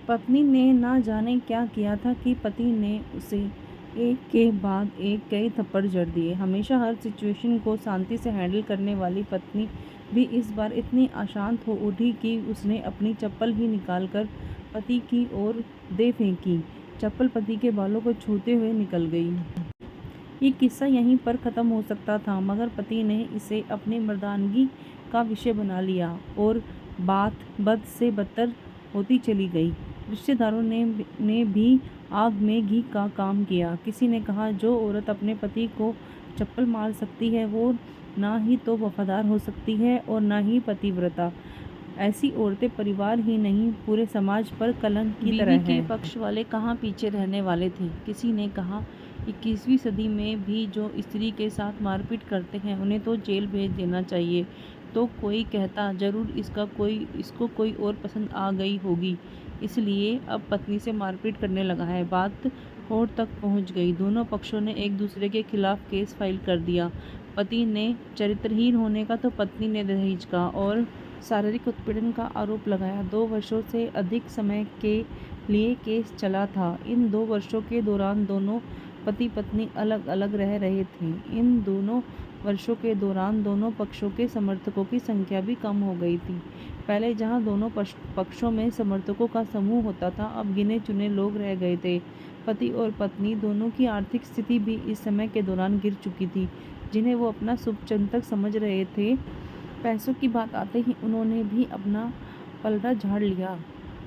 पत्नी ने ना जाने क्या किया था कि पति ने उसे एक के बाद एक कई थप्पड़ जड़ दिए। हमेशा हर सिचुएशन को शांति से हैंडल करने वाली पत्नी भी इस बार इतनी अशांत हो उठी कि उसने अपनी चप्पल ही निकालकर पति की ओर दे फेंकी। चप्पल पति के बालों को छूते हुए निकल गई। ये किस्सा यहीं पर ख़त्म हो सकता था, मगर पति ने इसे अपनी मर्दानगी का विषय बना लिया और बात बद से बदतर होती चली गई। रिश्तेदारों ने भी आग में घी का काम किया। किसी ने कहा, जो औरत अपने पति को चप्पल मार सकती है वो ना ही तो वफादार हो सकती है और ना ही पतिव्रता। ऐसी औरतें परिवार ही नहीं पूरे समाज पर कलंक की तरह हैं। बीवी के पक्ष वाले कहाँ पीछे रहने वाले थे। किसी ने कहा, 21वीं सदी में भी जो स्त्री के साथ मारपीट करते हैं उन्हें तो जेल भेज देना चाहिए। तो कोई कहता, जरूर इसको कोई और पसंद आ गई होगी, इसलिए अब पत्नी से मारपीट करने लगा है। बात कोर्ट तक पहुंच गई। दोनों पक्षों ने एक दूसरे के खिलाफ केस फाइल कर दिया। पति ने चरित्रहीन होने का तो पत्नी ने दहेज का और शारीरिक उत्पीड़न का आरोप लगाया। 2 वर्षों से अधिक समय के लिए केस चला था। इन 2 वर्षों के दौरान दोनों पति पत्नी अलग अलग रह रहे थे। इन दोनों वर्षों के दौरान दोनों पक्षों के समर्थकों की संख्या भी कम हो गई थी। पहले जहां दोनों पक्षों में समर्थकों का समूह होता था, अब गिने चुने लोग रह गए थे। पति और पत्नी दोनों की आर्थिक स्थिति भी इस समय के दौरान गिर चुकी थी, जिन्हें वो अपना शुभचिंतक समझ रहे थे। पैसों की बात आते ही उन्होंने भी अपना पलड़ा झाड़ लिया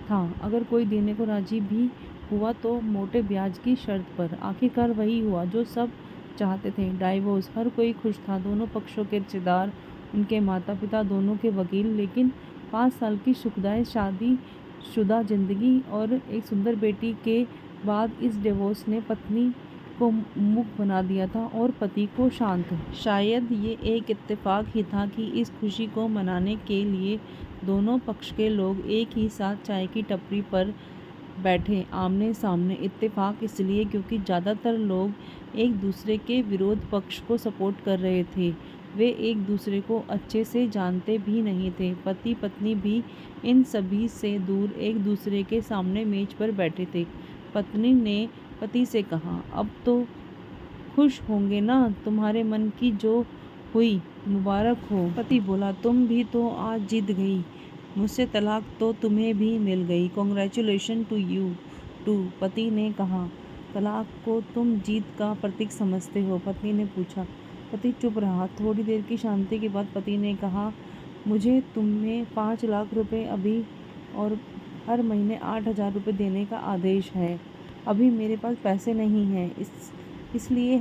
था। अगर कोई देने को राजी भी हुआ तो मोटे ब्याज की शर्त पर। आखिरकार वही हुआ जो सब चाहते थे, डाइवोर्स। हर कोई खुश था, दोनों पक्षों के रिश्तेदार, उनके माता पिता, दोनों के वकील। लेकिन 5 साल की सुखदायक शादीशुदा जिंदगी और एक सुंदर बेटी के बाद इस डिवोर्स ने पत्नी को मूक बना दिया था और पति को शांत। शायद ये एक इत्तेफाक ही था कि इस खुशी को मनाने के लिए दोनों पक्ष के लोग एक ही साथ चाय की टपरी पर बैठे आमने सामने। इत्तेफाक इसलिए क्योंकि ज़्यादातर लोग एक दूसरे के विरोध पक्ष को सपोर्ट कर रहे थे। वे एक दूसरे को अच्छे से जानते भी नहीं थे। पति पत्नी भी इन सभी से दूर एक दूसरे के सामने मेज पर बैठे थे। पत्नी ने पति से कहा, अब तो खुश होंगे ना, तुम्हारे मन की जो हुई मुबारक हो। पति बोला, तुम भी तो आज जीत गई, मुझसे तलाक तो तुम्हें भी मिल गई, कॉन्ग्रेचुलेशन टू यू टू। पति ने कहा, तलाक को तुम जीत का प्रतीक समझते हो? पत्नी ने पूछा। पति चुप रहा। थोड़ी देर की शांति के बाद पति ने कहा, मुझे तुम्हें 5 लाख रुपए अभी और हर महीने 8,000 रुपये देने का आदेश है। अभी मेरे पास पैसे नहीं हैं, इसलिए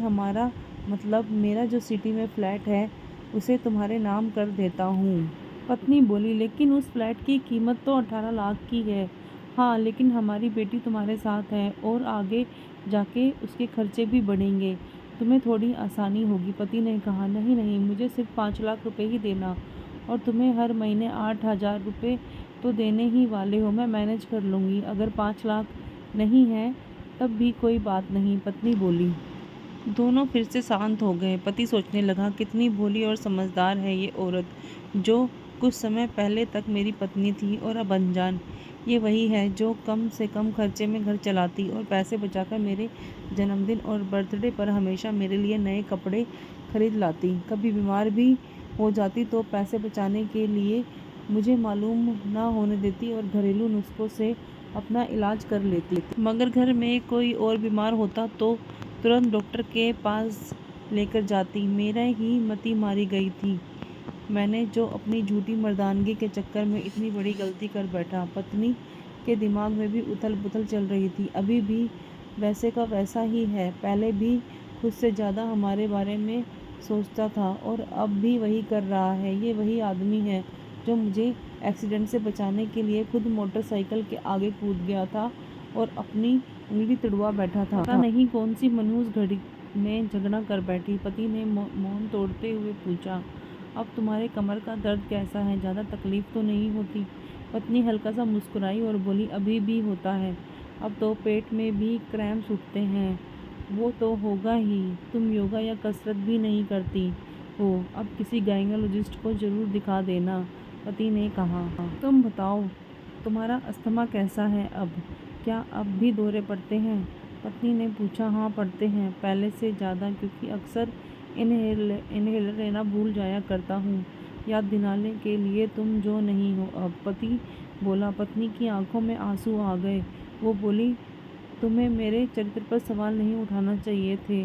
मेरा जो सिटी में फ्लैट है उसे तुम्हारे नाम कर देता हूँ। पत्नी बोली, लेकिन उस फ्लैट की कीमत तो 18 लाख की है। हाँ, लेकिन हमारी बेटी तुम्हारे साथ है और आगे जाके उसके खर्चे भी बढ़ेंगे, तुम्हें थोड़ी आसानी होगी। पति ने कहा, नहीं नहीं, मुझे सिर्फ 5 लाख रुपए ही देना, और तुम्हें हर महीने 8,000 रुपये तो देने ही वाले हो, मैं मैनेज कर लूँगी। अगर 5 लाख नहीं है तब भी कोई बात नहीं, पत्नी बोली। दोनों फिर से शांत हो गए। पति सोचने लगा, कितनी भोली और समझदार है ये औरत, जो कुछ समय पहले तक मेरी पत्नी थी और अब अनजान। ये वही है जो कम से कम खर्चे में घर चलाती और पैसे बचाकर मेरे जन्मदिन और बर्थडे पर हमेशा मेरे लिए नए कपड़े खरीद लाती। कभी बीमार भी हो जाती तो पैसे बचाने के लिए मुझे मालूम ना होने देती और घरेलू नुस्खों से अपना इलाज कर लेती। मगर घर में कोई और बीमार होता तो तुरंत डॉक्टर के पास लेकर जाती। मेरा ही मती मारी गई थी, मैंने जो अपनी झूठी मर्दानगी के चक्कर में इतनी बड़ी गलती कर बैठा। पत्नी के दिमाग में भी उथल पुथल चल रही थी। अभी भी वैसे का वैसा ही है, पहले भी खुद से ज़्यादा हमारे बारे में सोचता था और अब भी वही कर रहा है। ये वही आदमी है जो मुझे एक्सीडेंट से बचाने के लिए खुद मोटरसाइकिल के आगे कूद गया था और अपनी उंगली तुड़वा बैठा था। पता नहीं कौन सी मनहूस घड़ी में झगड़ा कर बैठी। पति ने मौन तोड़ते हुए पूछा, अब तुम्हारे कमर का दर्द कैसा है? ज़्यादा तकलीफ़ तो नहीं होती? पत्नी हल्का सा मुस्कुराई और बोली, अभी भी होता है, अब तो पेट में भी क्रैम्प्स उठते हैं। वो तो होगा ही, तुम योगा या कसरत भी नहीं करती हो, अब किसी गायनोलॉजिस्ट को ज़रूर दिखा देना। पति ने कहा, तुम बताओ, तुम्हारा अस्थमा कैसा है अब? क्या अब भी दौरे पड़ते हैं? पत्नी ने पूछा। हाँ पड़ते हैं, पहले से ज़्यादा, क्योंकि अक्सर इनहेलर लेना भूल जाया करता हूँ, याद दिलाने के लिए तुम जो नहीं हो अब, पति बोला। पत्नी की आंखों में आंसू आ गए। वो बोली, तुम्हें मेरे चरित्र पर सवाल नहीं उठाना चाहिए थे,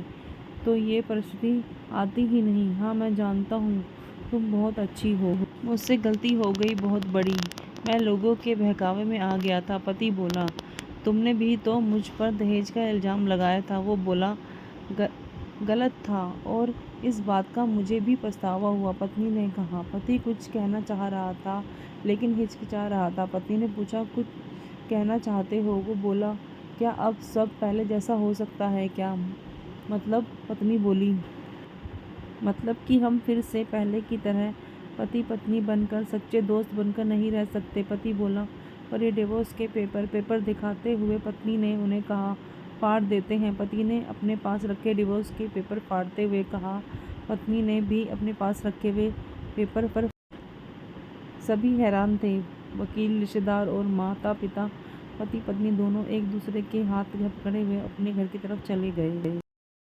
तो ये परिस्थिति आती ही नहीं। हाँ मैं जानता हूँ, तुम बहुत अच्छी हो, मुझसे गलती हो गई बहुत बड़ी, मैं लोगों के बहकावे में आ गया था। पति बोला, तुमने भी तो मुझ पर दहेज का इल्ज़ाम लगाया था। वो बोला, गलत था और इस बात का मुझे भी पछतावा हुआ, पत्नी ने कहा। पति कुछ कहना चाह रहा था लेकिन हिचकिचा रहा था। पत्नी ने पूछा, कुछ कहना चाहते हो? वो बोला, क्या अब सब पहले जैसा हो सकता है क्या? मतलब? पत्नी बोली, मतलब कि हम फिर से पहले की तरह पति पत्नी बनकर, सच्चे दोस्त बनकर नहीं रह सकते। पति बोला, पर ये डिवोर्स के पेपर दिखाते हुए पत्नी ने उन्हें कहा, फाड़ देते हैं। पति ने अपने पास रखे डिवोर्स के पेपर फाड़ते हुए कहा। पत्नी ने भी अपने पास रखे हुए पेपर पर। सभी हैरान थे, वकील, रिश्तेदार और माता पिता। पति पत्नी दोनों एक दूसरे के हाथ पकड़े हुए अपने घर की तरफ चले गए।